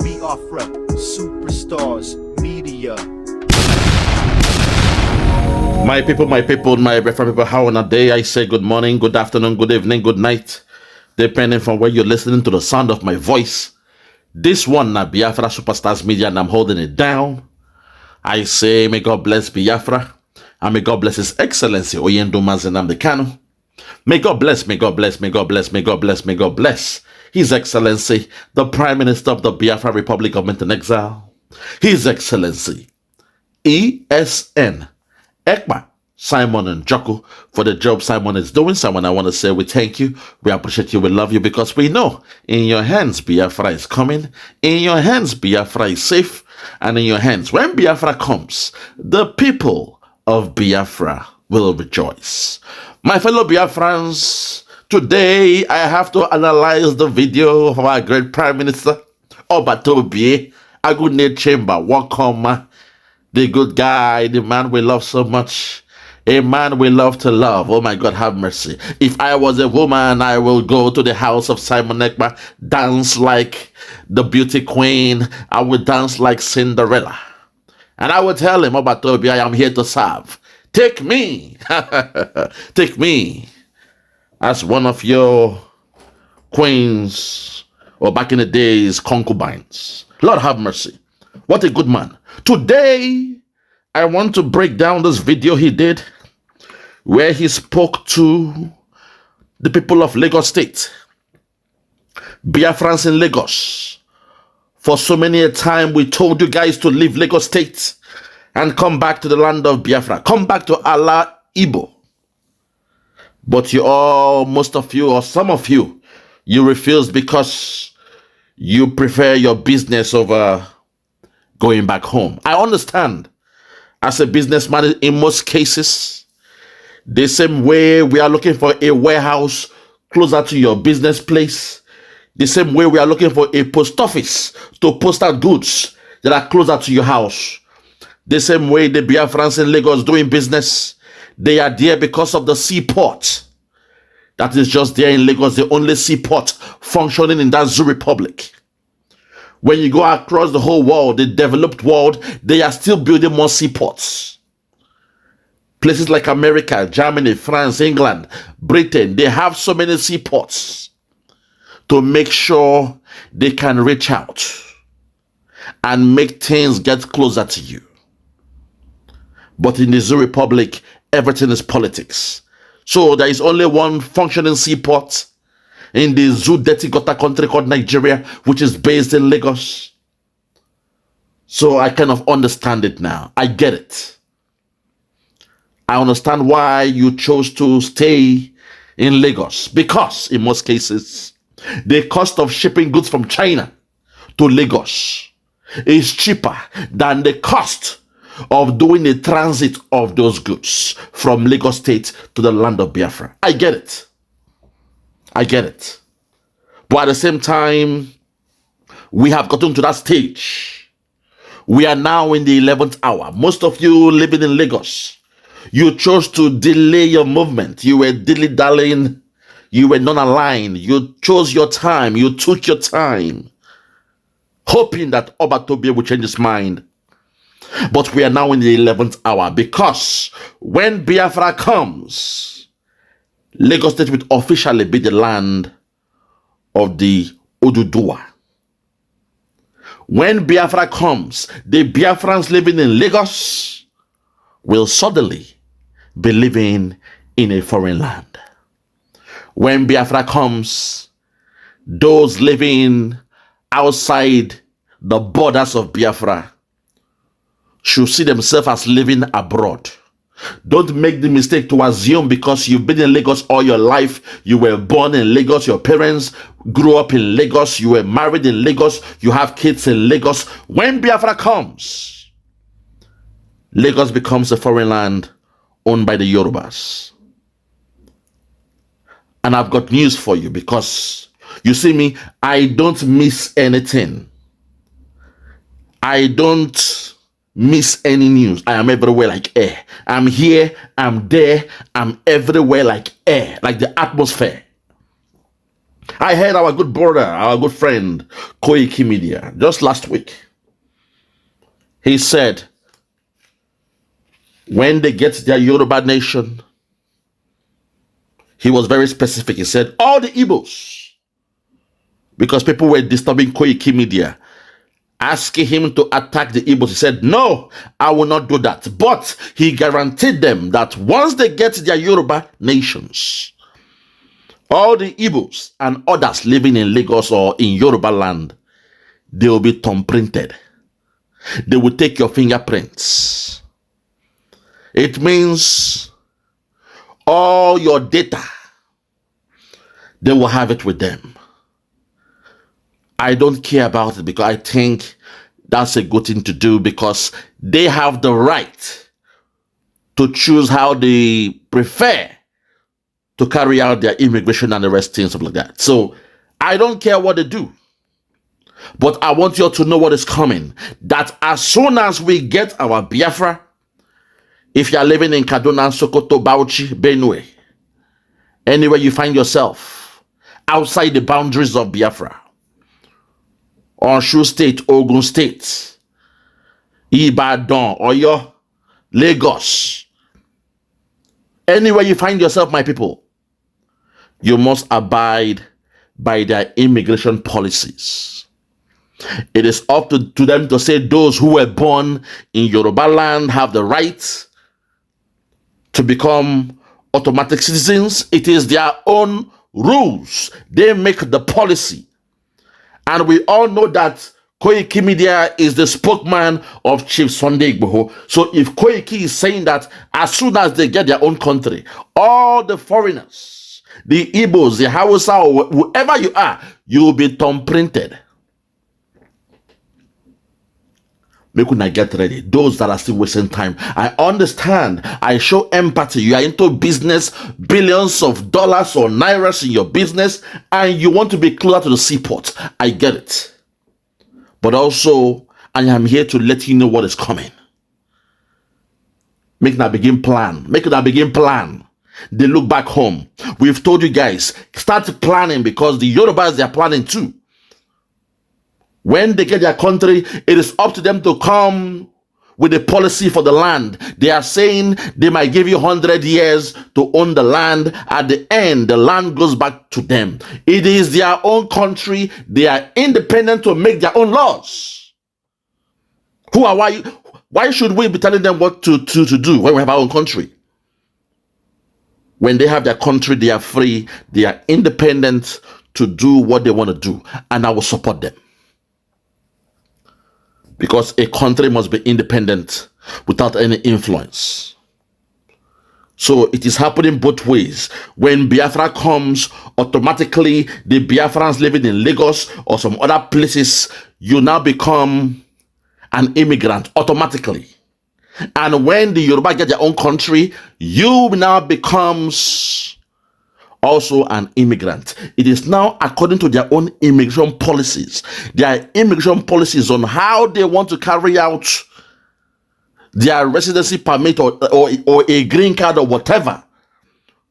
Biafra, superstars, media. My people, my Biafra people, how on a day I say good morning, good afternoon, good evening, good night, depending from where you're listening to the sound of my voice. This one, na Biafra Superstars Media, and I'm holding it down. I say, may God bless Biafra, and may God bless His Excellency Oyendo Mazenamdi Kanu. May God bless, may God bless, may God bless, may God bless, may God bless His Excellency, the Prime Minister of the Biafra Republic Government in Exile, His Excellency ESN Ekpa Simon and Joko for the job Simon is doing. Simon, I want to say we thank you, we appreciate you, we love you, because we know in your hands Biafra is coming, in your hands Biafra is safe, and in your hands, when Biafra comes, the people of Biafra will rejoice. My fellow Biafrans, today I have to analyze the video of our great Prime Minister Obatobie Agunne Chamber. Welcome, the good guy, the man we love so much, a man we love to love. Oh my God, have mercy. If I was a woman, I will go to the house of Simon Ekpa, dance like the beauty queen. I would dance like Cinderella. And I would tell him, Obatobie, I am here to serve. Take me. Take me as one of your queens, or back in the days, concubines. Lord have mercy. What a good man. Today, I want to break down this video he did where he spoke to the people of Lagos State, Biafrans in Lagos. For so many a time, we told you guys to leave Lagos State and come back to the land of Biafra. Come back to Allah Igbo. But you all, most of you, or some of you, you refused because you prefer your business over going back home. I understand. As a businessman, in most cases, the same way we are looking for a warehouse closer to your business place, the same way we are looking for a post office to post out goods that are closer to your house, the same way the Biafrans in Lagos doing business, they are there because of the seaport. That is just there in Lagos, the only seaport functioning in that Zoo Republic. When you go across the whole world, the developed world, they are still building more seaports. Places like America, Germany, France, England, Britain, they have so many seaports to make sure they can reach out and make things get closer to you. But in the Zoo Republic, everything is politics. So there is only one functioning seaport in the Zoo dirty gutter country called Nigeria, which is based in Lagos. So I kind of understand it now. I get it. I understand why you chose to stay in Lagos. Because in most cases, the cost of shipping goods from China to Lagos is cheaper than the cost of doing the transit of those goods from Lagos State to the land of Biafra. I get it. I get it. But at the same time, we have gotten to that stage. We are now in the 11th hour. Most of you living in Lagos, you chose to delay your movement. You were dilly-dallying. You were non-aligned. You chose your time. You took your time, hoping that Obatobie will change his mind. But we are now in the 11th hour, because when Biafra comes, Lagos State will officially be the land of the Oduduwa. When Biafra comes, the Biafrans living in Lagos will suddenly be living in a foreign land. When Biafra comes, those living outside the borders of Biafra should see themselves as living abroad. Don't make the mistake to assume because you've been in Lagos all your life, you were born in Lagos, your parents grew up in Lagos, you were married in Lagos, you have kids in Lagos. When Biafra comes, Lagos becomes a foreign land owned by the Yorubas. And I've got news for you, because you see me, I don't miss anything. I don't miss any news. I am everywhere like air. I'm here, I'm there, I'm everywhere like air, like the atmosphere. I heard our good brother, our good friend, Koiki Media, just last week. He said, when they get their Yoruba nation, he was very specific. He said, all the Igbos, because people were disturbing Koiki Media, asking him to attack the Igbos. He said, no, I will not do that. But he guaranteed them that once they get their Yoruba nations, all the Igbos and others living in Lagos or in Yoruba land, they will be thumbprinted. They will take your fingerprints. It means all your data, they will have it with them. I don't care about it because I think that's a good thing to do because they have the right to choose how they prefer to carry out their immigration and the rest things, stuff like that. So I don't care what they do. But I want you all to know what is coming. That as soon as we get our Biafra, if you are living in Kaduna, Sokoto, Bauchi, Benue, anywhere you find yourself, outside the boundaries of Biafra, Osun State, Ogun State, Ibadan, Oyo, Lagos, anywhere you find yourself, my people, you must abide by their immigration policies. It is up to them to say those who were born in Yoruba land have the right to become automatic citizens. It is their own rules. They make the policy. And we all know that Koiki Media is the spokesman of Chief Sunday Igboho. So if Koiki is saying that as soon as they get their own country, all the foreigners, the Igbos, the Hausa, or whoever you are, you will be thumbprinted. Make una get ready. Those that are still wasting time, I understand. I show empathy. You are into business, billions of dollars or nairas in your business, and you want to be closer to the seaport. I get it. But also, I am here to let you know what is coming. Make that begin plan. Make that begin plan. They look back home. We've told you guys, start planning because the Yorubas, they are planning too. When they get their country, it is up to them to come with a policy for the land. They are saying they might give you 100 years to own the land. At the end, the land goes back to them. It is their own country. They are independent to make their own laws. Why should we be telling them what to do when we have our own country? When they have their country, they are free. They are independent to do what they want to do. And I will support them. Because a country must be independent without any influence. So it is happening both ways. When Biafra comes, automatically the Biafrans living in Lagos or some other places, you now become an immigrant automatically. And when the Yoruba get their own country, you now becomes also an immigrant. It is now according to their own immigration policies. Their immigration policies on how they want to carry out their residency permit or a green card or whatever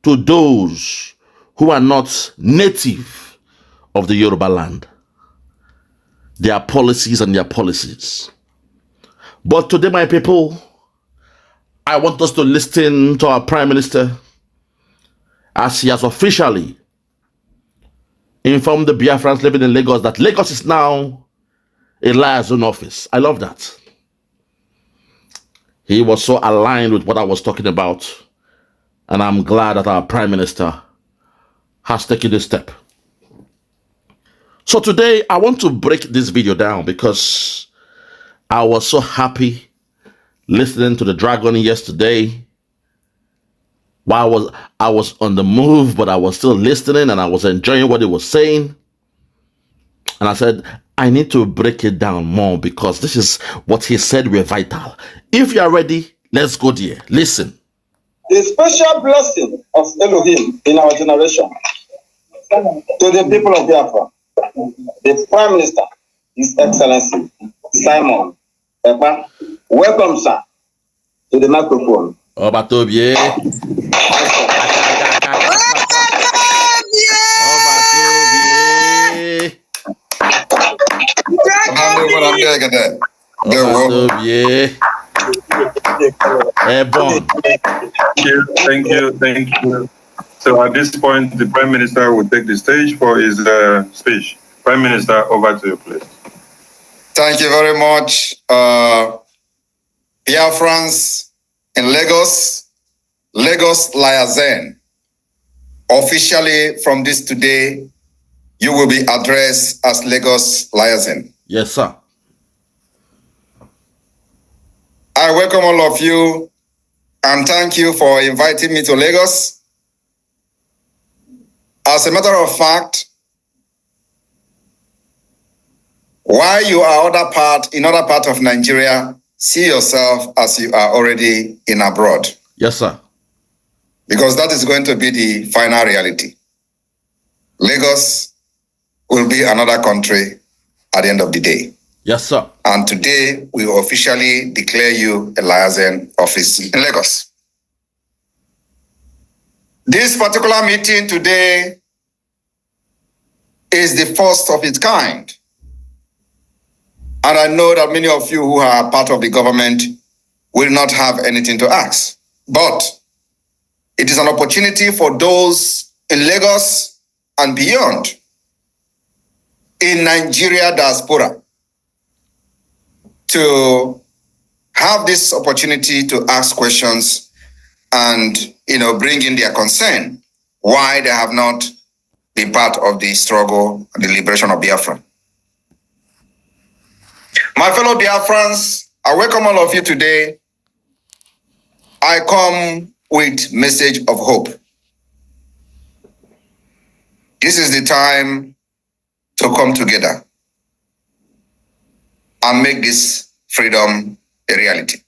to those who are not native of the Yoruba land. Their policies and their policies. But today, my people, I want us to listen to our Prime Minister as he has officially informed the Biafrans living in Lagos that Lagos is now a liaison office. I love that. He was so aligned with what I was talking about, and I'm glad that our Prime Minister has taken this step. So today, I want to break this video down because I was so happy listening to the Dragon yesterday. While I was on the move, but I was still listening and I was enjoying what he was saying. And I said, I need to break it down more because this is what he said were vital. If you are ready, let's go there. Listen. The special blessing of Elohim in our generation to the people of Biafra, the Prime Minister, His Excellency Simon Ekpa. Welcome, sir, to the microphone. Obatobie. Obatobie. Yeah. Airborne. Thank you. So at this point, the Prime Minister will take the stage for his speech. Prime Minister, over to you, please. Thank you very much. Biafrans in Lagos, Lagos Liazen. Officially from this today, you will be addressed as Lagos Liazen. Yes, sir. I welcome all of you and thank you for inviting me to Lagos. As a matter of fact, while you are in other part of Nigeria, see yourself as you are already in abroad. Yes, sir. Because that is going to be the final reality. Lagos will be another country at the end of the day. Yes, sir. And today, we officially declare you a liaison office in Lagos. This particular meeting today is the first of its kind. And I know that many of you who are part of the government will not have anything to ask. But it is an opportunity for those in Lagos and beyond, in Nigeria diaspora, to have this opportunity to ask questions and bring in their concern why they have not been part of the struggle and the liberation of Biafra. My fellow Biafrans, I welcome all of you today. I come with message of hope. This is the time to come together and make this freedom a reality.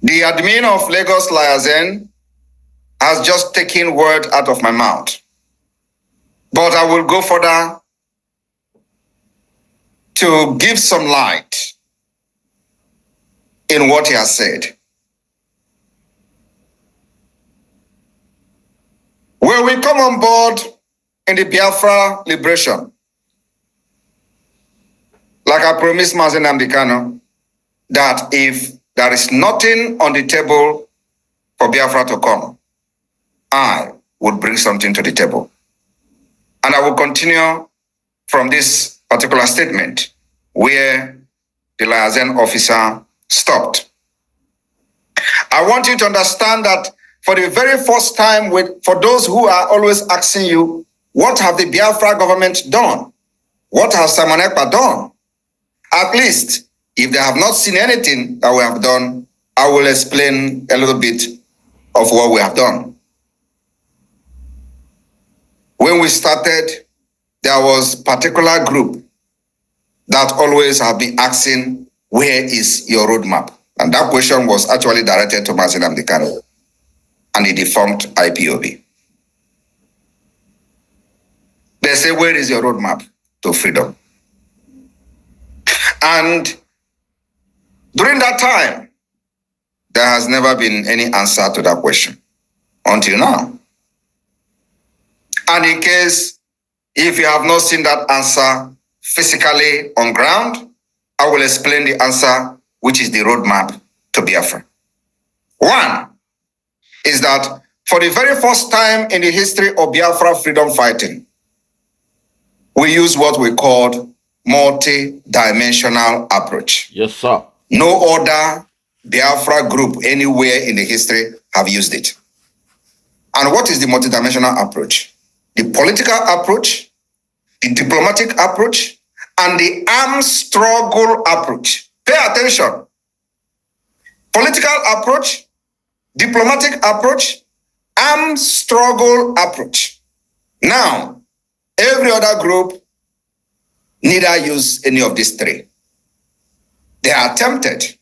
The admin of Lagos Liazen has just taken word out of my mouth, but I will go further to give some light in what he has said. When we come on board in the Biafra liberation, like I promised Mazen Amdekano, that if there is nothing on the table for Biafra to come, I would bring something to the table. And I will continue from this particular statement where the liaison officer stopped. I want you to understand that for the very first time, for those who are always asking you, what have the Biafra government done? What has Simon Ekpa done? At least, if they have not seen anything that we have done, I will explain a little bit of what we have done. When we started, there was a particular group that always have been asking, where is your roadmap? And that question was actually directed to Mazen Amdekano and the defunct IPOB. They say, where is your roadmap to freedom? And during that time, there has never been any answer to that question until now. And in case, if you have not seen that answer physically on ground, I will explain the answer, which is the roadmap to Biafra. One is that for the very first time in the history of Biafra freedom fighting, we use what we called multi-dimensional approach. Yes, sir. No other Biafra group anywhere in the history have used it. And what is the multi-dimensional approach? The political approach, the diplomatic approach, and the armed struggle approach. Pay attention. Political approach, diplomatic approach, armed struggle approach. Now, every other group neither use any of these three. They are tempted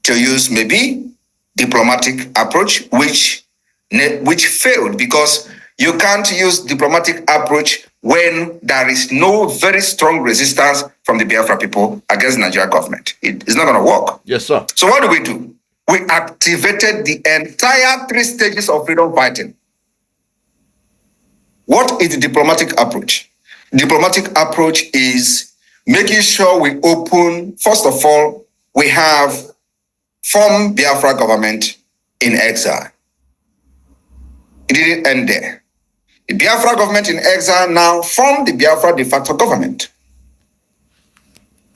to use maybe diplomatic approach, which failed, because you can't use diplomatic approach when there is no very strong resistance from the Biafra people against the Nigerian government. It's not going to work. Yes, sir. So what do? We activated the entire 3 stages of freedom fighting. What is the diplomatic approach? diplomatic approach is making sure we open, first of all, we have formed Biafra government in exile. It didn't end there. The Biafra government in exile now formed the Biafra de facto government.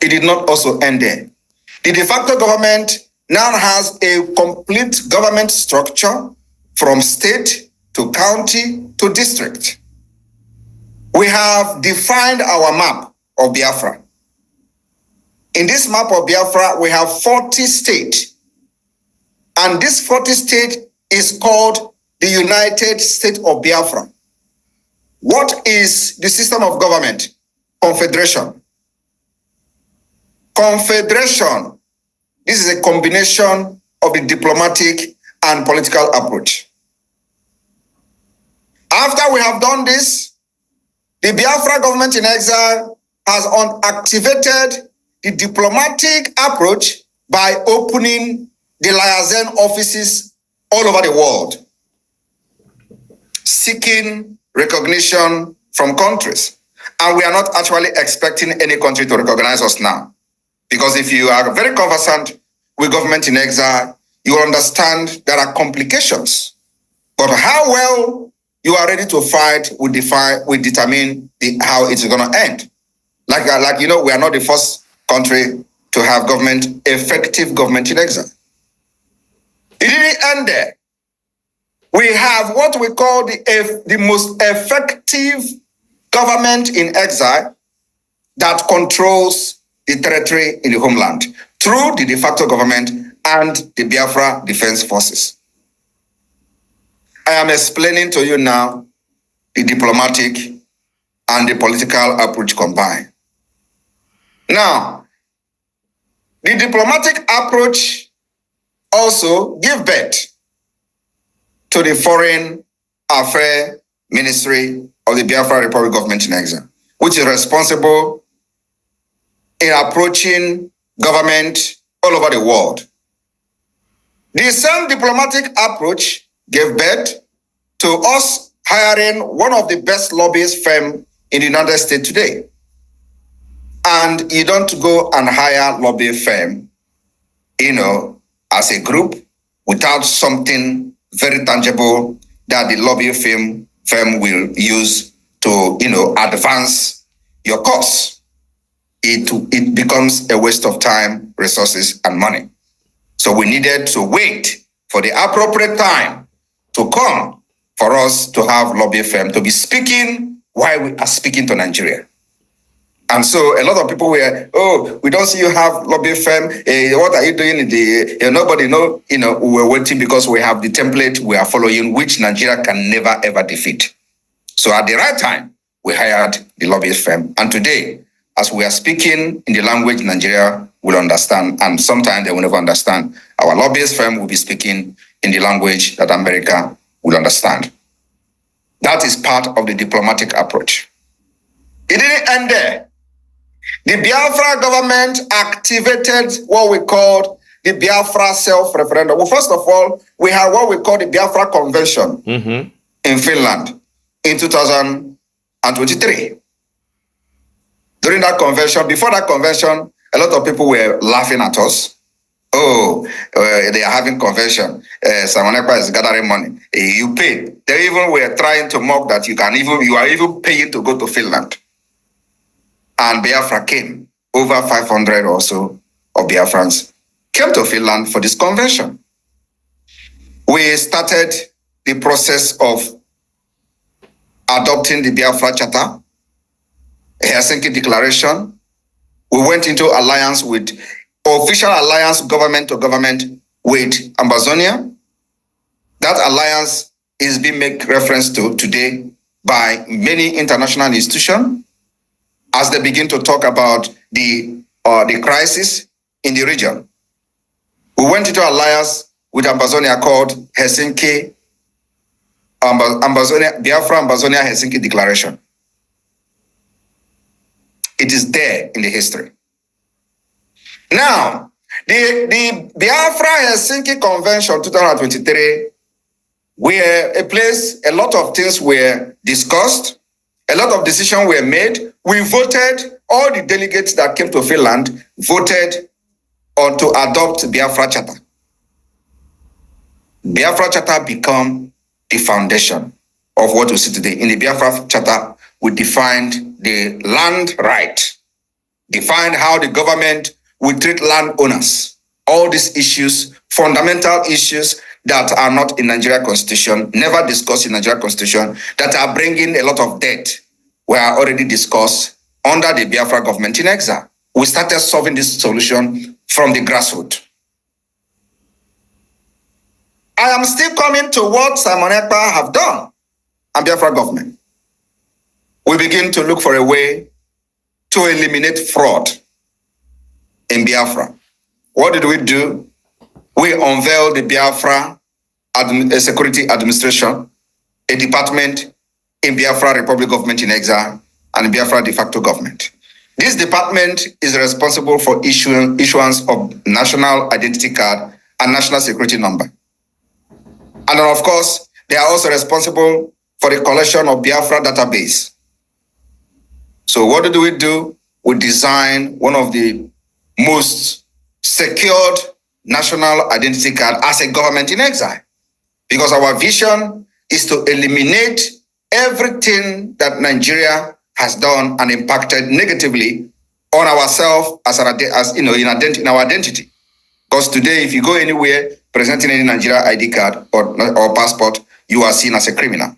It did not also end there. The de facto government now has a complete government structure from state to county to district. We have defined our map of Biafra. In this map of Biafra, we have 40 states. And this 40 state is called the United States of Biafra. What is the system of government? Confederation. Confederation. This is a combination of the diplomatic and political approach. After we have done this, the Biafra government in exile has activated the diplomatic approach by opening the liaison offices all over the world, seeking recognition from countries. And we are not actually expecting any country to recognize us now. Because if you are very conversant with government in exile, you will understand there are complications. But how well you are ready to fight will determine how it's going to end. Like you know, we are not the first country to have effective government in exile. It didn't end there. We have what we call the most effective government in exile that controls the territory in the homeland through the de facto government and the Biafra Defense Forces. I am explaining to you now the diplomatic and the political approach combined. Now, the diplomatic approach also gives birth to the Foreign Affairs Ministry of the Biafra Republic government in exile, which is responsible in approaching government all over the world. The same diplomatic approach gave birth to us hiring one of the best lobbyist firms in the United States today. And you don't go and hire lobby firm, as a group without something very tangible that the lobby firm will use to, advance your cause. It becomes a waste of time, resources, and money. So we needed to wait for the appropriate time to come for us to have lobby firm to be speaking while we are speaking to Nigeria. And so a lot of people were, we don't see you have lobby firm. What are you doing? Nobody know. We were waiting because we have the template we are following, which Nigeria can never ever defeat. So at the right time, we hired the lobbyist firm. And today, as we are speaking in the language Nigeria will understand, and sometimes they will never understand, our lobbyist firm will be speaking in the language that America will understand. That is part of the diplomatic approach. It didn't end there. The Biafra government activated what we called the Biafra self-referendum. Well, first of all, we have what we call the Biafra Convention in Finland in 2023. During that convention, before that convention, a lot of people were laughing at us. They are having convention. Ekpa is gathering money. You pay. They even were trying to mock that you are even paying to go to Finland. And Biafra came. Over 500 or so of Biafrans came to Finland for this convention. We started the process of adopting the Biafra Charter, a Helsinki Declaration. We went into official alliance government to government with Amazonia. That alliance is being made reference to today by many international institutions as they begin to talk about the crisis in the region. We went into alliance with Amazonia called Helsinki, Biafra Amazonia Helsinki Declaration. It is there in the history. Now, the Biafra Helsinki Convention 2023, where a lot of things were discussed, a lot of decisions were made we voted, all the delegates that came to Finland voted on to adopt Biafra Charter. Biafra Charter become the foundation of what we see today. In the Biafra Charter, we defined the land right, defined how the government will treat landowners. All these issues, fundamental issues that are not in Nigeria Constitution, never discussed in Nigeria Constitution, that are bringing a lot of debt, were already discussed under the Biafra government in exile. We started solving this solution from the grassroots. I am still coming to what Simon Ekpa have done and Biafra government. We begin to look for a way to eliminate fraud in Biafra. What did we do? We unveiled the Biafra Security Administration, a department in Biafra Republic Government in exile and Biafra de facto government. This department is responsible for issuance of national identity card and national security number. And then of course, they are also responsible for the collection of Biafra database. So what did we do? We designed one of the most secured national identity card as a government in exile. Because our vision is to eliminate everything that Nigeria has done and impacted negatively on ourselves in our identity. Because today, if you go anywhere presenting any Nigeria ID card or passport, you are seen as a criminal.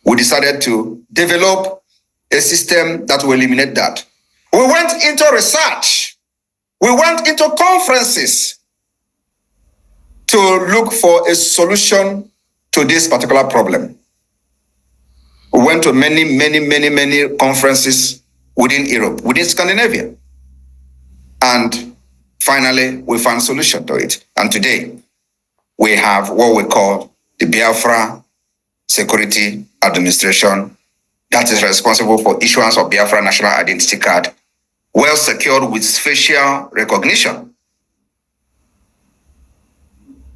We decided to develop a system that will eliminate that. We went into research. We went into conferences to look for a solution to this particular problem. We went to many conferences within Europe, within Scandinavia. And finally, we found a solution to it. And today, we have what we call the Biafra Security Administration that is responsible for issuance of Biafra National Identity Card, well secured with facial recognition.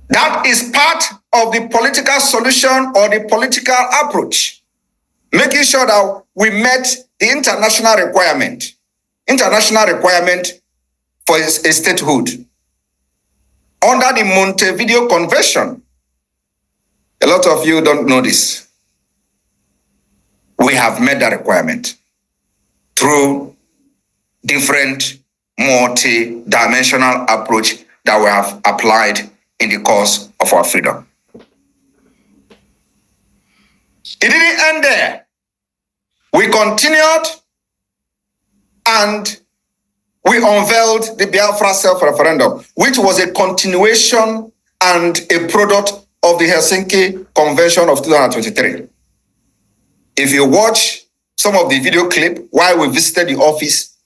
That is part of the political solution or the political approach, making sure that we met the international requirement for a statehood. Under the Montevideo Convention, a lot of you don't know this. We have met that requirement through different multi-dimensional approach that we have applied in the cause of our freedom. It didn't end there. We continued and we unveiled the Biafra self-referendum, which was a continuation and a product of the Helsinki Convention of 2023. If you watch some of the video clip while we visited the office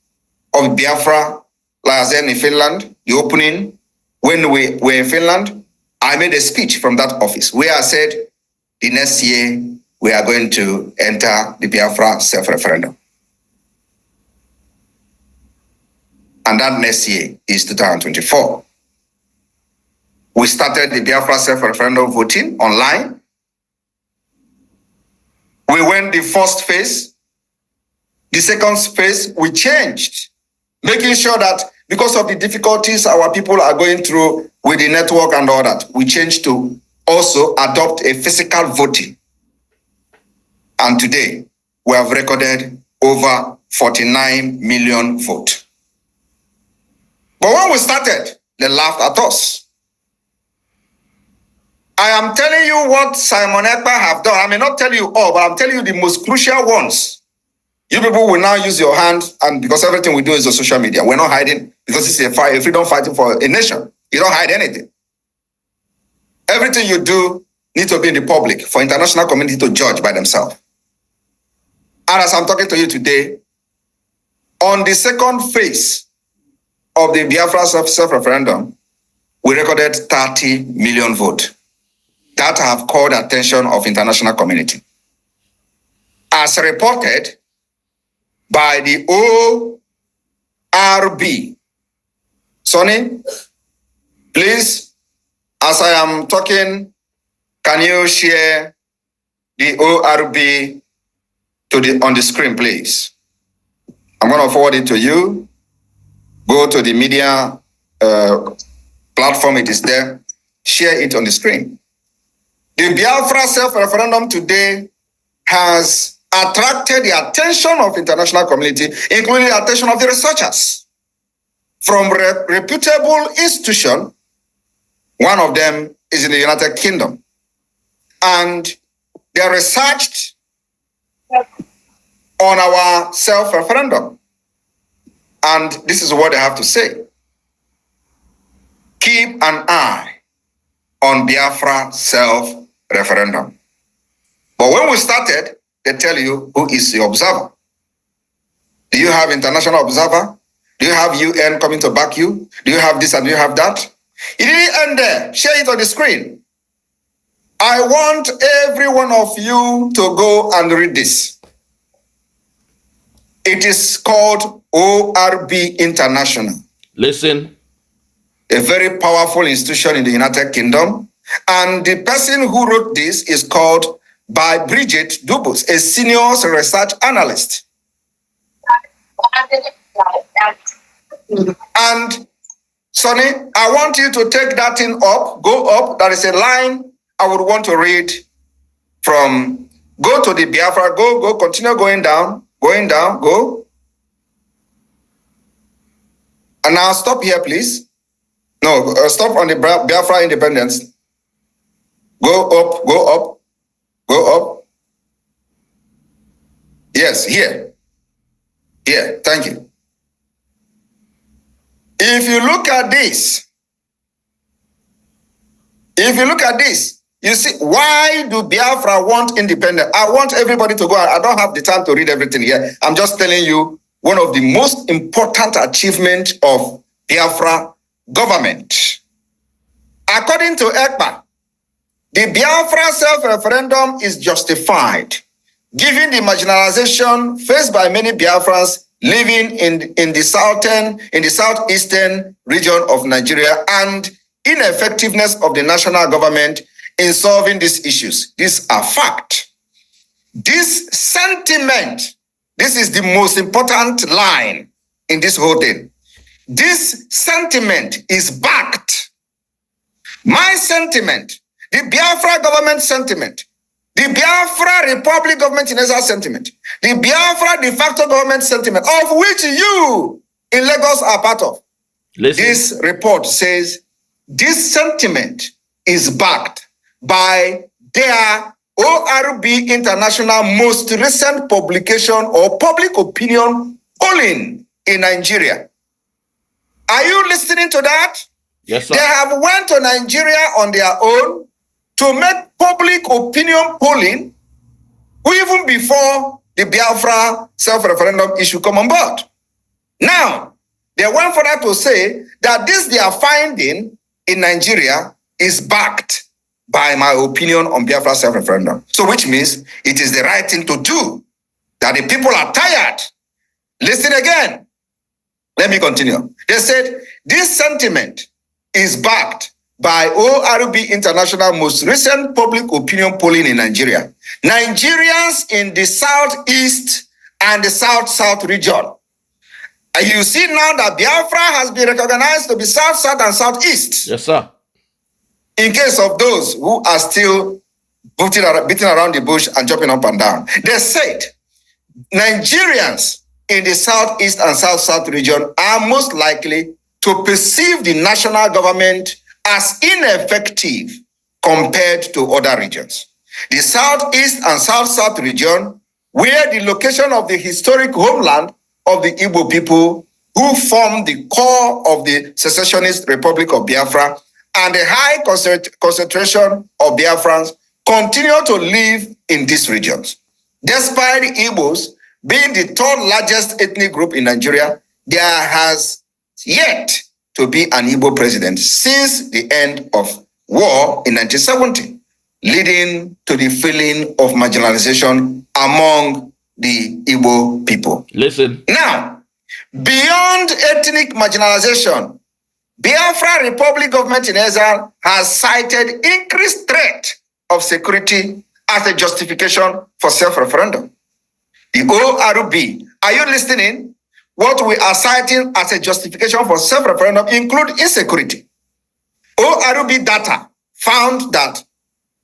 of Biafra Lazen in Finland, the opening, when we were in Finland, I made a speech from that office where I said, the next year, we are going to enter the Biafra self-referendum. And that next year is 2024. We started the Biafra self-referendum voting online. We went the first phase. The second phase, we changed, making sure that because of the difficulties our people are going through with the network and all that, we changed to also adopt a physical voting. And today, we have recorded over 49 million votes. But when we started, they laughed at us. I am telling you what Simon Ekpa have done. I may not tell you all, but I'm telling you the most crucial ones. You people will now use your hands, and because everything we do is on social media, we're not hiding, because it's a freedom fighting for a nation. You don't hide anything. Everything you do needs to be in the public for international community to judge by themselves. And as I'm talking to you today, on the second phase of the Biafra self-referendum, we recorded 30 million votes that have called the attention of international community. As reported by the ORB. Sonny, please, as I am talking, can you share the ORB on the screen, please? I'm going to forward it to you. Go to the media platform, it is there. Share it on the screen. The Biafra self-referendum today has attracted the attention of international community, including the attention of the researchers from reputable institutions. One of them is in the United Kingdom. And they researched on our self-referendum. And this is what they have to say. Keep an eye on Biafra self-referendum. But when we started, they tell you who is the observer. Do you have international observer? Do you have UN coming to back you? Do you have this and do you have that? It didn't end there. Share it on the screen. I want every one of you to go and read this. It is called ORB International. Listen. A very powerful institution in the United Kingdom. And the person who wrote this is called by Bridget Dubus, a senior research analyst. And Sonny, I want you to take that thing up, go up. There is a line I would want to read from, go to the Biafra, go, continue going down, go. And now stop here, please. No, stop on the Biafra independence. Go up. Yes, here. Thank you. If you look at this, you see, why do Biafra want independence? I want everybody to go. I don't have the time to read everything here. I'm just telling you one of the most important achievements of Biafra government. According to Ekpa, the Biafra self-referendum is justified, given the marginalization faced by many Biafrans living in the southeastern region of Nigeria and ineffectiveness of the national government in solving these issues. These are facts. This sentiment, this is the most important line in this whole thing. This sentiment is backed. My sentiment, the Biafra government sentiment, the Biafra Republic government in Exile sentiment, the Biafra de facto government sentiment, of which you in Lagos are part of. Listen. This report says this sentiment is backed by their ORB International most recent publication or public opinion polling in Nigeria. Are you listening to that? Yes, sir. They have went to Nigeria on their own to make public opinion polling even before the Biafra self-referendum issue come on board. Now, they went further to say that this their finding in Nigeria is backed by my opinion on Biafra self-referendum. So which means it is the right thing to do, that the people are tired. Listen again. Let me continue. They said this sentiment is backed by ORB International most recent public opinion polling in Nigeria. Nigerians in the southeast and the south-south region. And you see now that Biafra has been recognized to be south-south and southeast. Yes, sir. In case of those who are still beating around the bush and jumping up and down. They said Nigerians in the southeast and south-south region are most likely to perceive the national government as ineffective compared to other regions. The southeast and south-south region, where the location of the historic homeland of the Igbo people who form the core of the secessionist Republic of Biafra, and a high concentration of Biafrans continue to live in these regions. Despite the Igbos being the third largest ethnic group in Nigeria, there has yet to be an Igbo president since the end of war in 1970, leading to the feeling of marginalization among the Igbo people. Listen. Now, beyond ethnic marginalization, Biafra Republic government in Exile has cited increased threat of security as a justification for self-referendum. The ORB, are you listening? what we are citing as a justification for self-referendum include insecurity. ORB data found that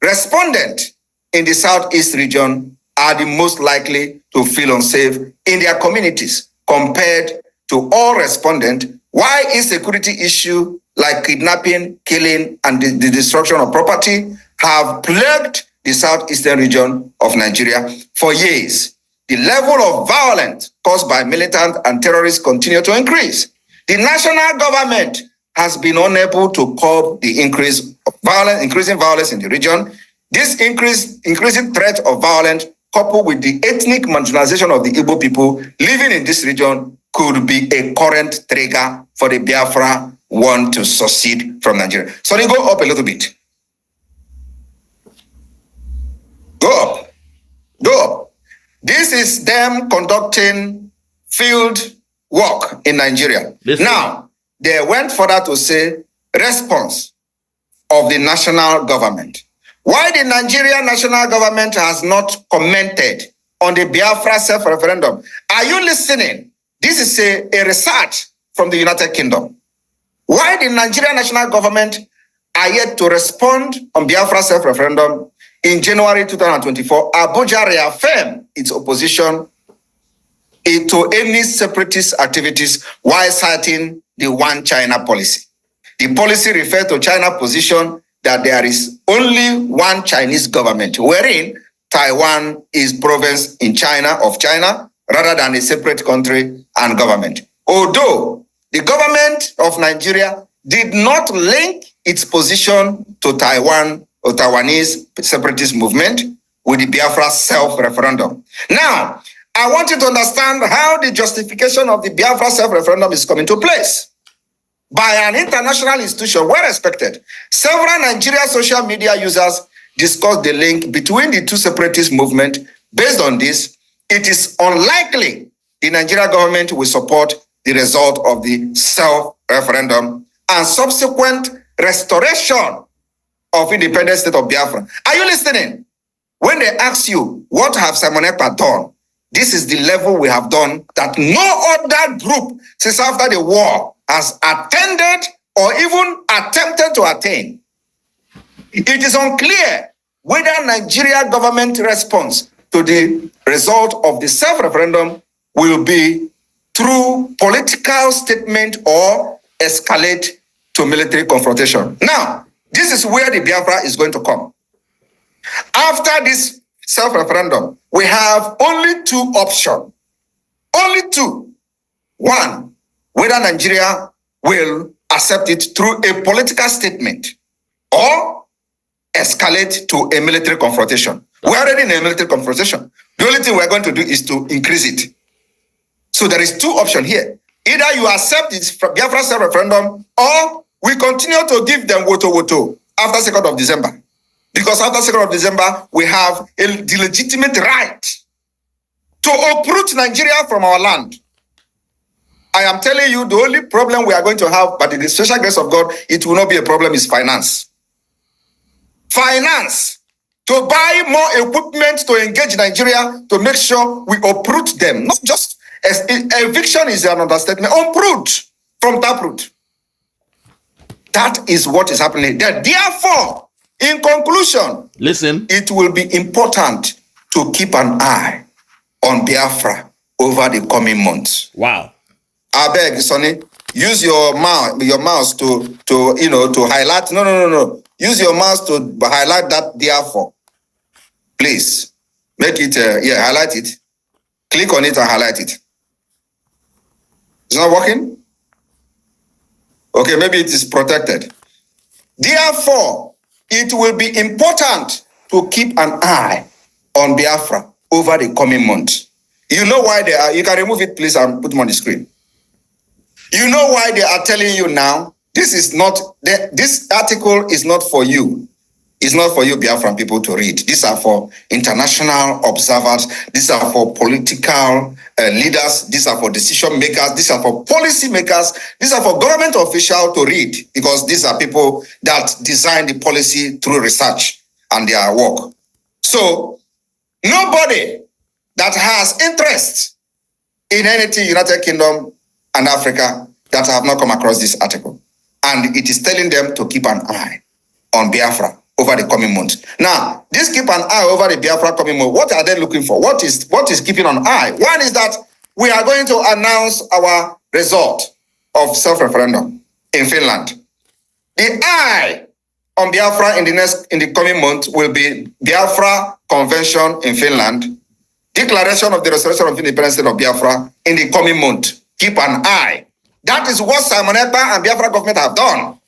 respondents in the Southeast region are the most likely to feel unsafe in their communities compared to all respondents, while insecurity issues like kidnapping, killing, and the destruction of property have plagued the southeastern region of Nigeria for years. The level of violence caused by militants and terrorists continue to increase. The national government has been unable to curb the increasing violence in the region. This increasing threat of violence, coupled with the ethnic marginalization of the Igbo people living in this region, could be a current trigger for the Biafra want to succeed from Nigeria. So they go up a little bit. Go up. Go up. This is them conducting field work in Nigeria. Now, they went further to say response of the national government. Why the Nigerian national government has not commented on the Biafra self-referendum? Are you listening? This is a research from the United Kingdom. Why the Nigerian national government are yet to respond on Biafra self-referendum? In January 2024, Abuja reaffirmed its opposition to any separatist activities while citing the One China policy. The policy referred to China's position that there is only one Chinese government, wherein Taiwan is province in China of China rather than a separate country and government. Although the government of Nigeria did not link its position to Taiwan or Taiwanese separatist movement with the Biafra self-referendum. Now, I want you to understand how the justification of the Biafra self-referendum is coming to place. By an international institution, well respected, several Nigerian social media users discussed the link between the two separatist movements. Based on this, it is unlikely the Nigerian government will support the result of the self-referendum and subsequent restoration of independent state of Biafra. Are you listening? When they ask you, what have Simon Ekpa done? This is the level we have done that no other group since after the war has attended or even attempted to attain. It is unclear whether Nigeria government response to the result of the self-referendum will be through political statement or escalate to military confrontation. Now, this is where the Biafra is going to come. After this self-referendum, we have only two options. Only two. One, whether Nigeria will accept it through a political statement or escalate to a military confrontation. We're already in a military confrontation. The only thing we're going to do is to increase it. So there is two options here. Either you accept it from Biafra self-referendum or we continue to give them woto after 2nd of December. Because after 2nd of December, we have the legitimate right to uproot Nigeria from our land. I am telling you, the only problem we are going to have, but in the special grace of God, it will not be a problem, is finance. Finance. To buy more equipment to engage Nigeria to make sure we uproot them. Not just, eviction is an understatement, uproot from taproot. That is what is happening there. Therefore, in conclusion, listen, it will be important to keep an eye on Biafra over the coming months. wow. I beg, Sonny, use your mouse to highlight. No. Use your mouse to highlight that therefore. Please make it highlight it. Click on it and highlight it. It's not working? Okay, maybe it is protected. Therefore, it will be important to keep an eye on Biafra over the coming months. You know why they are, you can remove it please and put them on the screen. You know why they are telling you now, this article is not for you. It's not for you Biafran people to read. These are for international observers. These are for political leaders. These are for decision makers. These are for policy makers. These are for government officials to read, because these are people that design the policy through research and their work. So nobody that has interest in anything United Kingdom and Africa that have not come across this article. And it is telling them to keep an eye on Biafra over the coming months. Now, this keep an eye over the Biafra coming months. What are they looking for? What is keeping an eye? One is that we are going to announce our result of self-referendum in Finland. The eye on Biafra in the coming month will be Biafra Convention in Finland, declaration of the restoration of independence state of Biafra in the coming month. Keep an eye. That is what Simon Ekpa and Biafra government have done.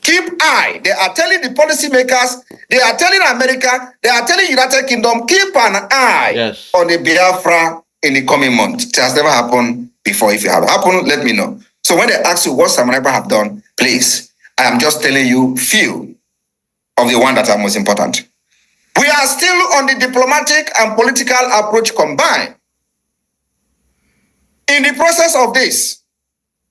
Keep eye. They are telling the policymakers, they are telling America, they are telling United Kingdom, keep an eye on the Biafra in the coming month. It has never happened before. If it has happened, let me know. So when they ask you what Simon Ekpa have done, please, I am just telling you few of the ones that are most important. We are still on the diplomatic and political approach combined. In the process of this,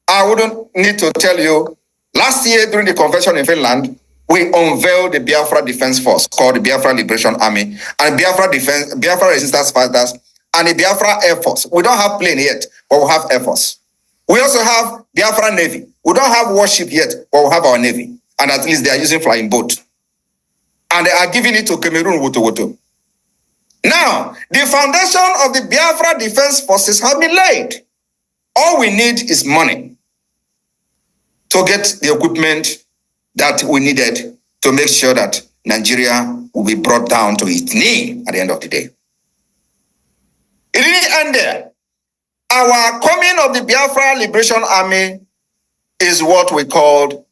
I wouldn't need to tell you, last year during the convention in Finland, we unveiled the Biafra Defense Force called the Biafra Liberation Army and Biafra Resistance Fighters and the Biafra Air Force. We don't have plane yet, but we have Air Force. We also have Biafra Navy. We don't have warship yet, but we have our Navy. And at least they are using flying boat. And they are giving it to Cameroon, Woto. Now, the foundation of the Biafra Defense Forces have been laid. All we need is money to get the equipment that we needed to make sure that Nigeria will be brought down to its knee at the end of the day. It didn't end there. Our coming of the Biafra Liberation Army is what we called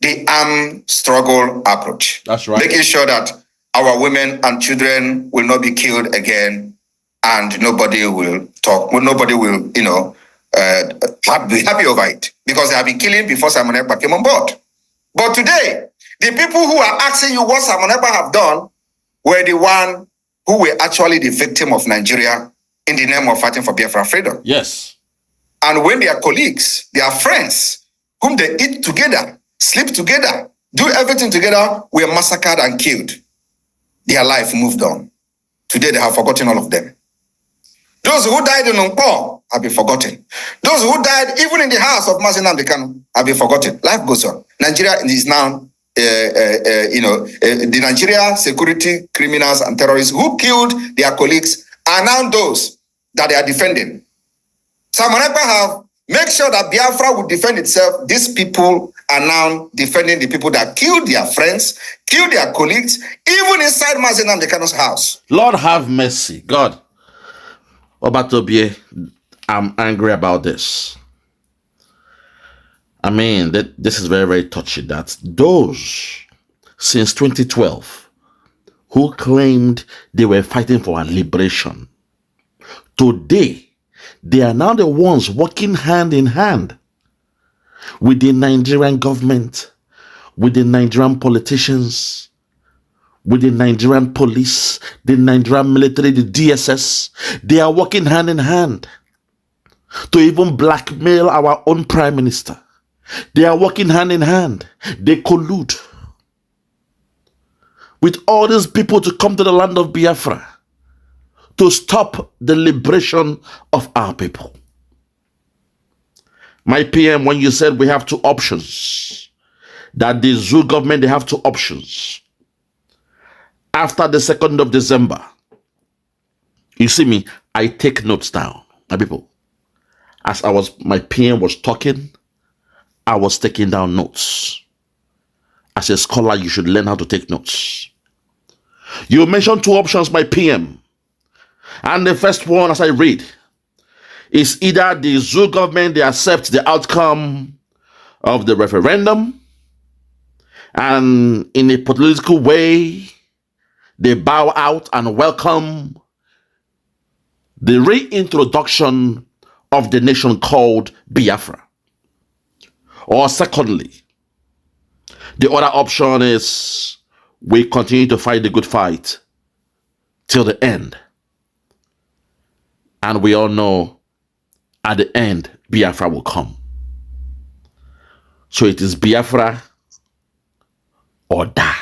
the armed struggle approach. That's right. Making sure that our women and children will not be killed again, and nobody will talk. Nobody will, be happy over it because they have been killing before Simon Ekpa came on board. But today, the people who are asking you what Simon Ekpa have done were the one who were actually the victim of Nigeria in the name of fighting for Biafra freedom. Yes. And when their colleagues, their friends, whom they eat together, sleep together, do everything together, were massacred and killed, their life moved on. Today they have forgotten all of them. Those who died in Nongpo have been forgotten. Those who died even in the house of Mazi Nnamdi Kanu have been forgotten. Life goes on. Nigeria is now, the Nigeria security criminals and terrorists who killed their colleagues are now those that they are defending. Simon Ekpa have made sure that Biafra would defend itself. These people are now defending the people that killed their friends, killed their colleagues, even inside Mazi Nnamdi Kanu's house. Lord have mercy. God. Obatobie, I'm angry about this. I mean, this is very, very touchy that those since 2012 who claimed they were fighting for our liberation, today, they are now the ones working hand in hand with the Nigerian government, with the Nigerian politicians, with the Nigerian police, the Nigerian military, the DSS. They are working hand in hand to even blackmail our own prime minister. They are working hand in hand. They collude with all these people to come to the land of Biafra to stop the liberation of our people. My PM, when you said we have two options, that the Zoo government, they have two options. After the 2nd of December, you see me, I take notes down, my people. As my PM was talking, I was taking down notes. As a scholar, you should learn how to take notes. You mentioned two options, my PM. And the first one, as I read, is either the Zoo government, they accept the outcome of the referendum, and in a political way, they bow out and welcome the reintroduction of the nation called Biafra. Or secondly, the other option is we continue to fight the good fight till the end. And we all know at the end, Biafra will come. So it is Biafra or die.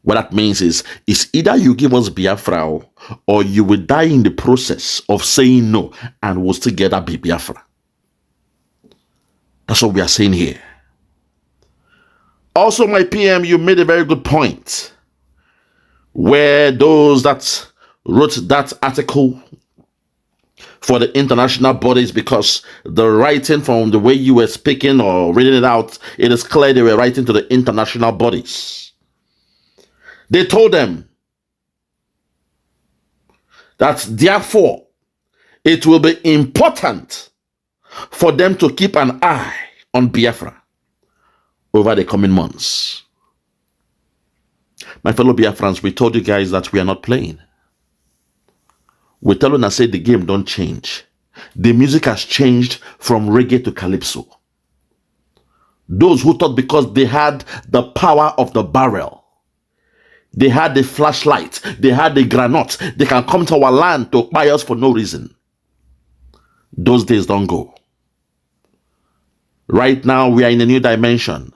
What that means is either you give us Biafra or you will die in the process of saying no and we'll still get that Biafra. That's what we are saying here. Also, my PM, you made a very good point where those that wrote that article for the international bodies, because the writing from the way you were speaking or reading it out, it is clear they were writing to the international bodies. They told them that therefore it will be important for them to keep an eye on Biafra over the coming months. My fellow Biafrans, we told you guys that we are not playing. We tell you and say the game don't change. The music has changed from reggae to calypso. Those who thought because they had the power of the barrel, they had the flashlight, they had the granite, they can come to our land to buy us for no reason. Those days don't go. Right now, we are in a new dimension.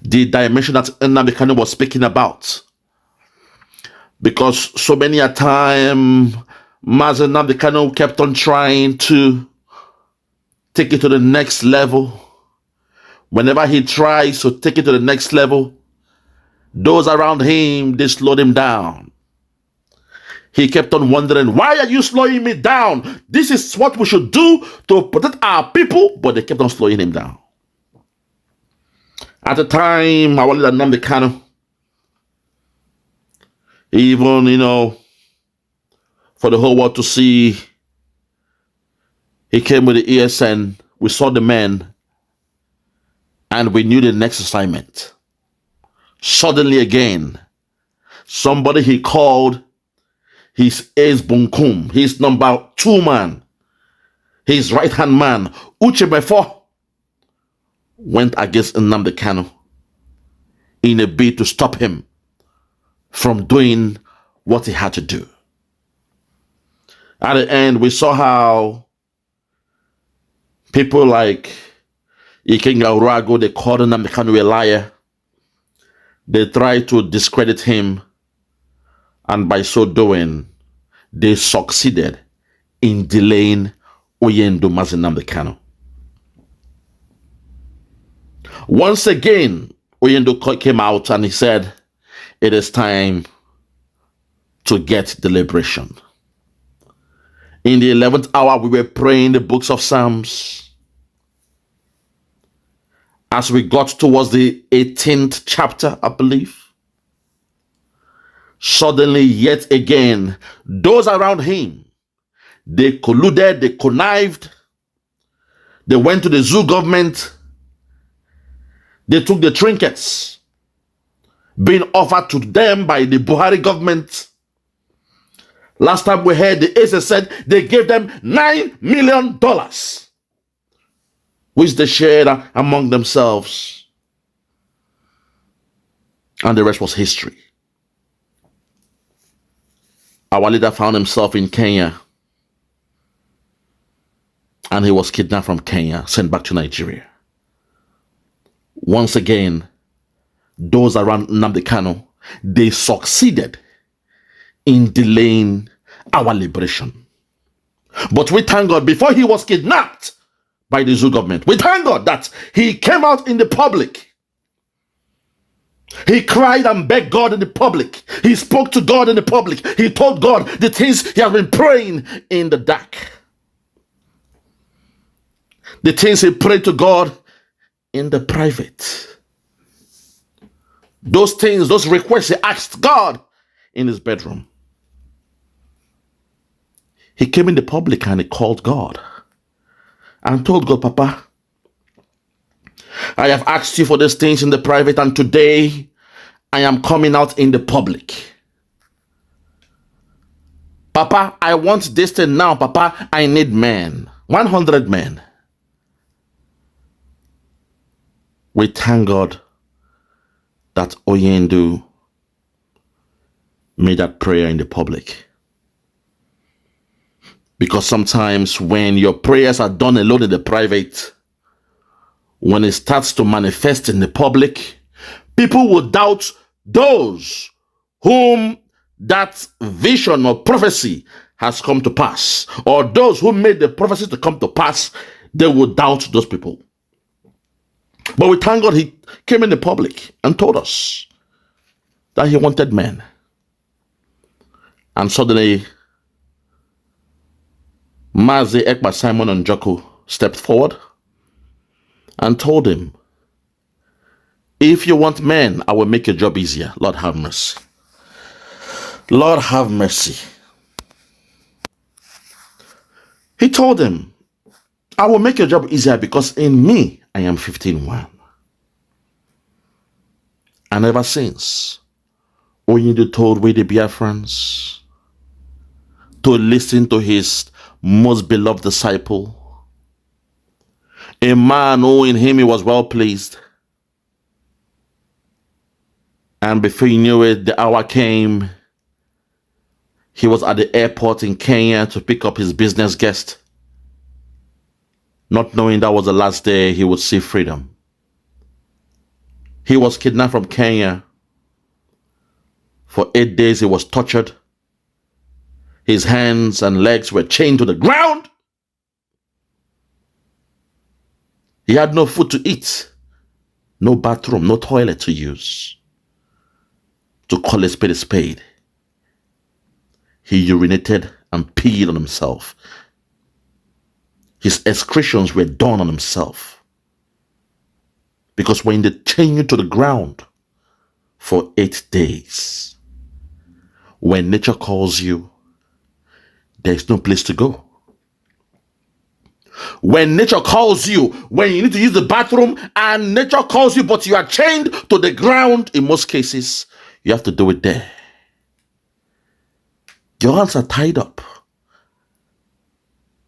The dimension that Nnamdi Kanu was speaking about. Because so many a time, Mazen Nnamdi Kanu kept on trying to take it to the next level. Whenever he tries to take it to the next level, those around him, they slowed him down. He kept on wondering, why are you slowing me down? This is what we should do to protect our people. But they kept on slowing him down. At the time, our leader Nnamdi Kanu, even, for the whole world to see, he came with the ESN. We saw the men, and we knew the next assignment. Suddenly again, somebody he called his ace bunkum, his number 2 man, his right-hand man, Uche Mefo, went against Nnamdi Kanu in a bid to stop him from doing what he had to do. At the end, we saw how people like Ikenga Urago, they called Nnamdi Kanu a liar. They tried to discredit him, and by so doing, they succeeded in delaying Oyendo Mazi Nnamdi Kanu. Once again, Oyendo came out and he said, it is time to get deliberation. In the 11th hour, we were praying the books of Psalms. As we got towards the 18th chapter, I believe, suddenly, yet again, those around him, they colluded, they connived, they went to the zoo government, they took the trinkets being offered to them by the Buhari government. Last time we heard, the ACE said they gave them $9 million, which they shared among themselves. And the rest was history. Our leader found himself in Kenya, and he was kidnapped from Kenya, sent back to Nigeria. Once again, those around Nnamdi Kanu, they succeeded in delaying our liberation. But we thank God, before he was kidnapped by the zoo government, we thank God that he came out in the public. He cried and begged God in the public. He spoke to God in the public. He told God the things he has been praying in the dark. The things he prayed to God in the private. Those things, those requests he asked God in his bedroom. He came in the public and he called God and told God, Papa, I have asked you for these things in the private, and today I am coming out in the public. Papa, I want this thing now. Papa, I need men. 100 men. We thank God that Oyendo made that prayer in the public. Because sometimes when your prayers are done alone in the private, when it starts to manifest in the public, people will doubt those whom that vision or prophecy has come to pass, or those who made the prophecy to come to pass, they will doubt those people. But we thank God he came in the public and told us that he wanted men. And suddenly, Mazi Ekpa Simon and Njoku stepped forward and told him, if you want men, I will make your job easier. Lord have mercy. Lord have mercy. He told him, I will make your job easier because in me, I am 15-1. And ever since, Oyindu told we the Biafrans to listen to his most beloved disciple, a man who in him he was well pleased. And before you knew it, the hour came. He was at the airport in Kenya to pick up his business guest, not knowing that was the last day he would see freedom. He was kidnapped from Kenya. For 8 days he was tortured. His hands and legs were chained to the ground. He had no food to eat, no bathroom, no toilet to use. To call a spade a spade. He urinated and peed on himself. His excretions were done on himself. Because when they chain you to the ground for 8 days, when nature calls you, there is no place to go. When nature calls you, when you need to use the bathroom and nature calls you, but you are chained to the ground, in most cases, you have to do it there. Your hands are tied up.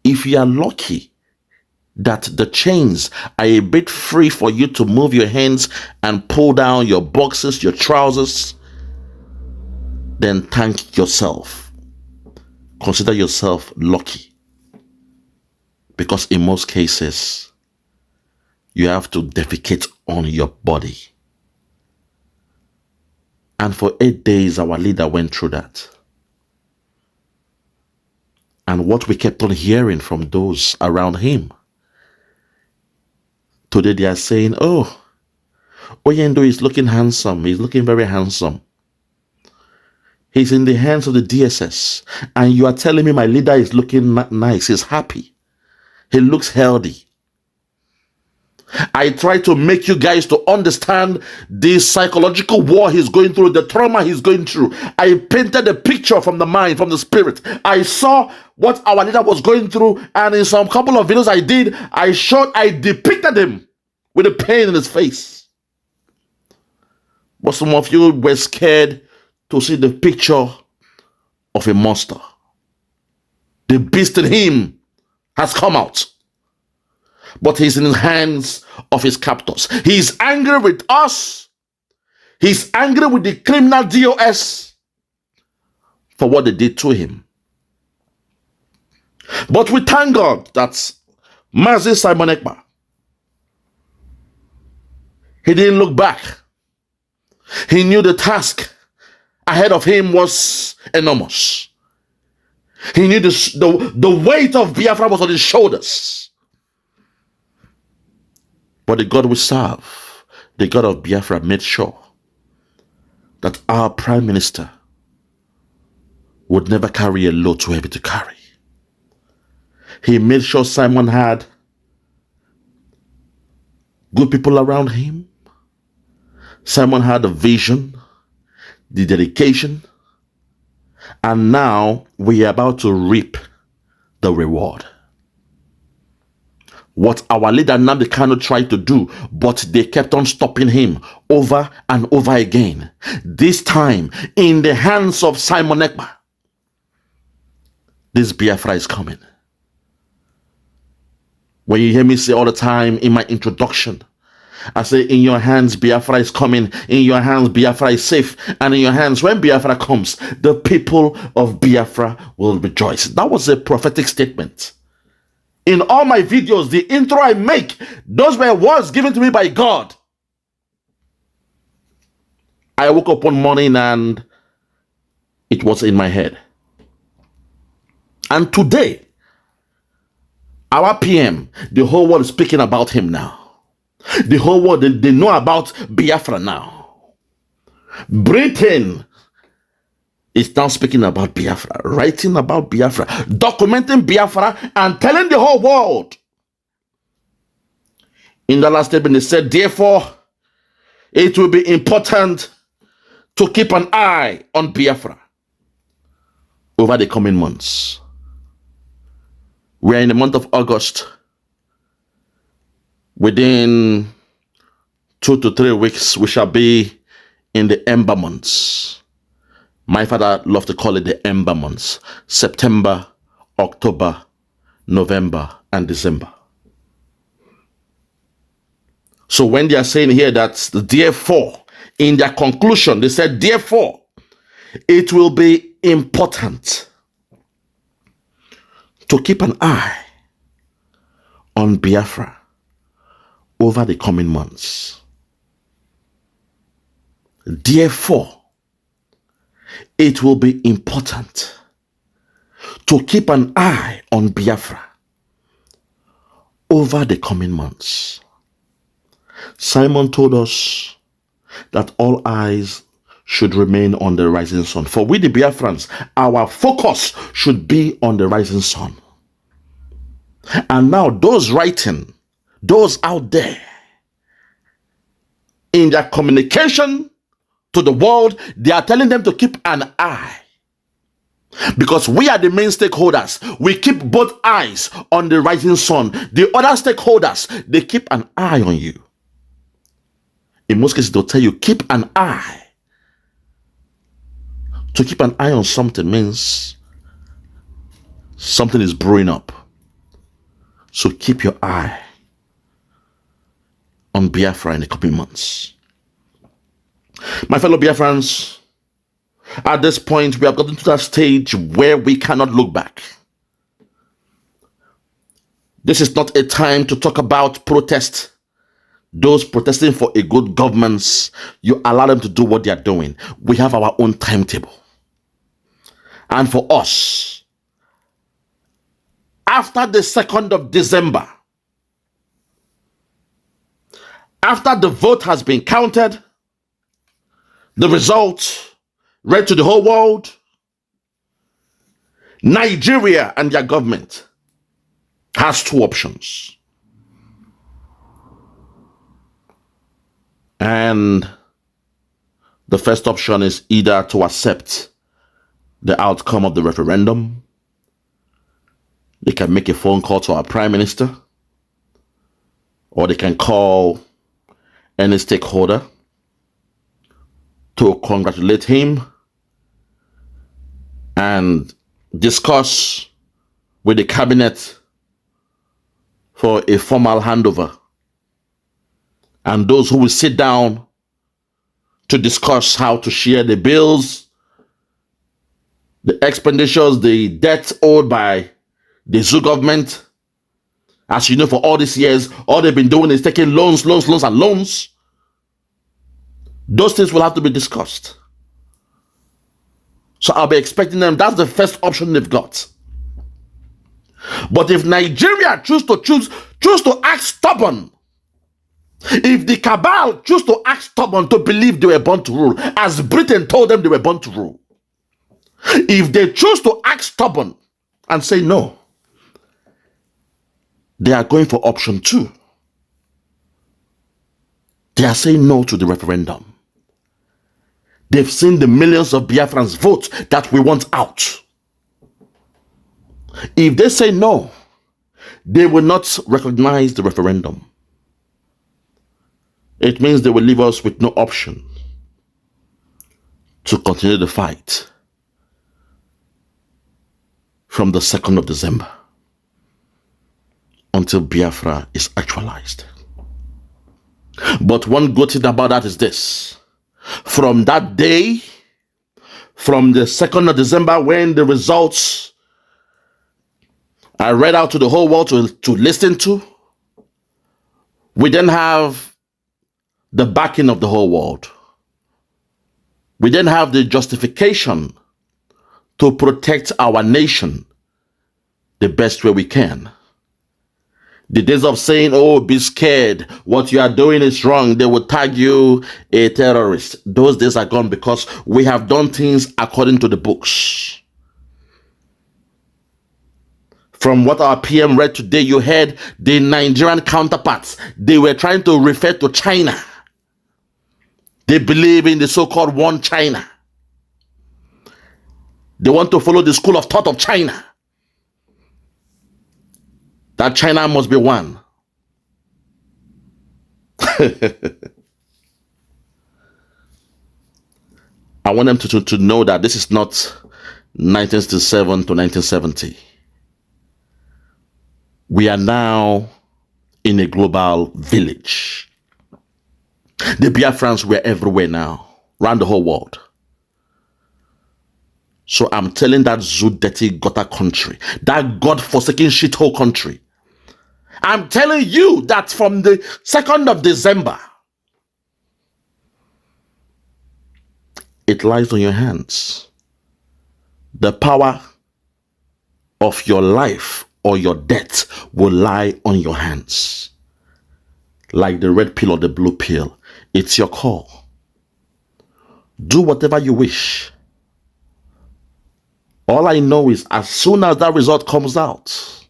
If you are lucky that the chains are a bit free for you to move your hands and pull down your boxes, your trousers, then thank yourself. Consider yourself lucky. Because in most cases, you have to defecate on your body. And for 8 days, our leader went through that. And what we kept on hearing from those around him, today they are saying, oh, Oyendo is looking handsome. He's looking very handsome. He's in the hands of the DSS. And you are telling me my leader is looking nice. He's happy. He looks healthy. I try to make you guys to understand the psychological war he's going through, the trauma he's going through. I painted a picture from the mind, from the spirit. I saw what our leader was going through, and in some couple of videos I did, I depicted him with a pain in his face. But some of you were scared to see the picture of a monster. The beast in him has come out. But he's in the hands of his captors. He's angry with us. He's angry with the criminal DOS for what they did to him. But we thank God that Mazi Simon Ekpa, he didn't look back. He knew the task ahead of him was enormous. He knew the weight of Biafra was on his shoulders. But the God we serve, the God of Biafra, made sure that our Prime Minister would never carry a load too heavy to carry. He made sure Simon had good people around him. Simon had the vision, the dedication, and now we are about to reap the reward. What our leader Nnamdi Kanu tried to do, but they kept on stopping him over and over again. This time, in the hands of Simon Ekpa, this Biafra is coming. When you hear me say all the time in my introduction, I say, in your hands, Biafra is coming. In your hands, Biafra is safe. And in your hands, when Biafra comes, the people of Biafra will rejoice. That was a prophetic statement. In all my videos, the intro I make, those were words given to me by God. I woke up one morning and it was in my head. And today, our PM, the whole world is speaking about him now. The whole world, they know about Biafra now. Britain is now speaking about Biafra, writing about Biafra, documenting Biafra, and telling the whole world. In the last statement, they said, therefore, it will be important to keep an eye on Biafra over the coming months. We are in the month of August. Within 2 to 3 weeks, we shall be in the Ember months. My father loved to call it the Ember months. September, October, November, and December. So when they are saying here that therefore, in their conclusion, they said, therefore, it will be important to keep an eye on Biafra over the coming months. Therefore, it will be important to keep an eye on Biafra over the coming months. Simon told us that all eyes should remain on the rising sun. For we, the Biafrans, our focus should be on the rising sun. And now those writing, those out there, in their communication to the world, they are telling them to keep an eye. Because we are the main stakeholders. We keep both eyes on the rising sun. The other stakeholders, they keep an eye on you. In most cases, they'll tell you, keep an eye. To keep an eye on something means something is brewing up. So keep your eye on Biafra in the coming months. My fellow Biafrans, at this point, we have gotten to that stage where we cannot look back. This is not a time to talk about protest. Those protesting for a good governance, you allow them to do what they are doing. We have our own timetable. And for us, after the 2nd of December, after the vote has been counted, the results read to the whole world, Nigeria and their government has two options. And the first option is either to accept the outcome of the referendum. They can make a phone call to our prime minister, or they can call any stakeholder to congratulate him and discuss with the cabinet for a formal handover. And those who will sit down to discuss how to share the bills, the expenditures, the debt owed by the zoo government. As you know, for all these years, all they've been doing is taking loans, and loans. Those things will have to be discussed. So I'll be expecting them. That's the first option they've got. But if Nigeria choose to act stubborn, if the cabal choose to act stubborn to believe they were born to rule, as Britain told them they were born to rule, if they choose to act stubborn and say no, they are going for option 2. They are saying no to the referendum. They've seen the millions of Biafrans vote that we want out. If they say no, they will not recognize the referendum. It means they will leave us with no option to continue the fight from the 2nd of December until Biafra is actualized. But one good thing about that is this. From that day, from the 2nd of December, when the results are read out to the whole world to listen to, we then have the backing of the whole world. We then have the justification to protect our nation the best way we can. The days of saying, oh, be scared, what you are doing is wrong, they will tag you a terrorist. Those days are gone because we have done things according to the books. From what our PM read today, you heard the Nigerian counterparts. They were trying to refer to China. They believe in the so-called one China. They want to follow the school of thought of China. That China must be one. I want them to know that this is not 1967 to 1970. We are now in a global village. The Biafrans were everywhere now, around the whole world. So I'm telling that zoo dirty gutter country, that God-forsaken shithole country, I'm telling you that from the 2nd of December, it lies on your hands. The power of your life or your death will lie on your hands. Like the red pill or the blue pill, it's your call. Do whatever you wish. All I know is as soon as that result comes out,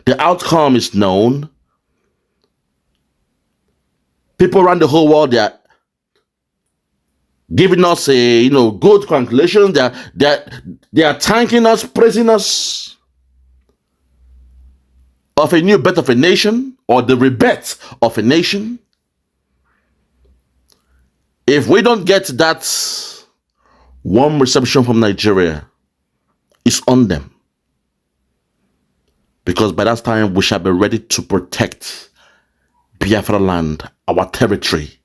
the outcome is known, people around the whole world, they are giving us a good congratulations. They are thanking us, praising us of a new birth of a nation or the rebirth of a nation. If we don't get that warm reception from Nigeria, it's on them. Because by that time, we shall be ready to protect Biafra land, our territory,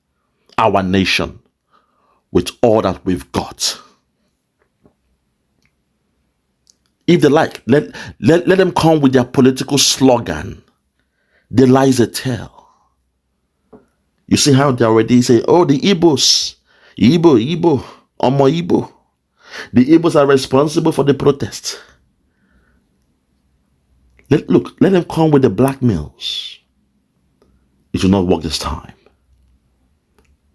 our nation, with all that we've got. If they like, let them come with their political slogan. The lies they tell. You see how they already say, oh, the Igbos, Igbo, Omo Igbo. The Igbos are responsible for the protest. Let them come with the blackmails. It will not work this time.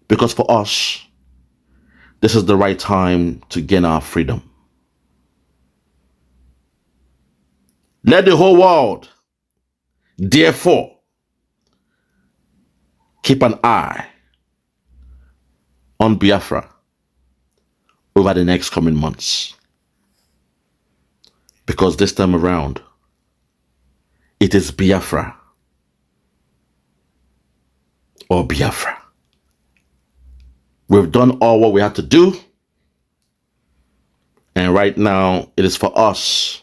Because for us, this is the right time to gain our freedom. Let the whole world, therefore, keep an eye on Biafra over the next coming months. Because this time around, it is Biafra or Biafra. We've done all what we had to do. And right now, it is for us.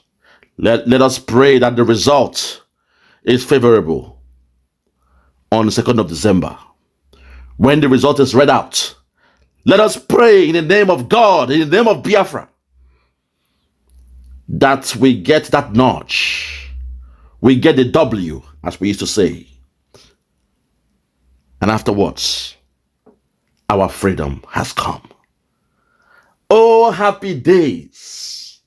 Let us pray that the result is favorable on the 2nd of December. When the result is read out, let us pray in the name of God, in the name of Biafra, that we get that notch. We get the W, as we used to say. And afterwards, our freedom has come. Oh, happy days.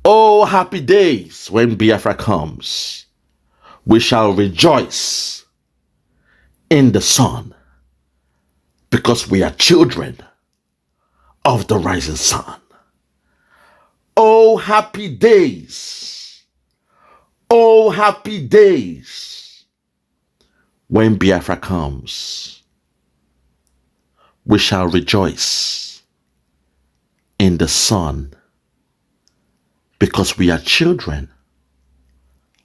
Oh, happy days when Biafra comes. We shall rejoice in the sun because we are children of the rising sun. Oh, happy days. Oh, happy days when Biafra comes. We shall rejoice in the sun because we are children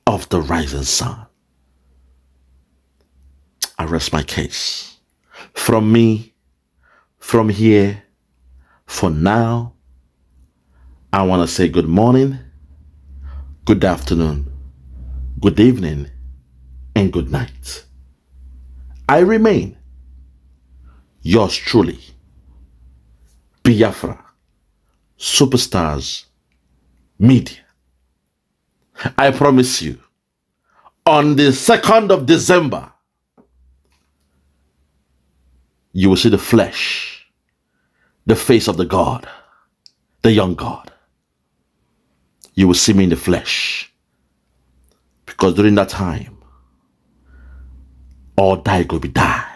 of the rising sun. I rest my case. From me, from here, for now, I want to say good morning, good afternoon, good evening, and good night. I remain yours truly, Biafra Superstars Media. I promise you, on the 2nd of December, you will see the flesh the face of the God, the young God. You will see me in the flesh. Because during that time, all die go be die.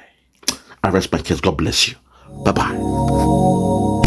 I rest my case. God bless you. Bye-bye.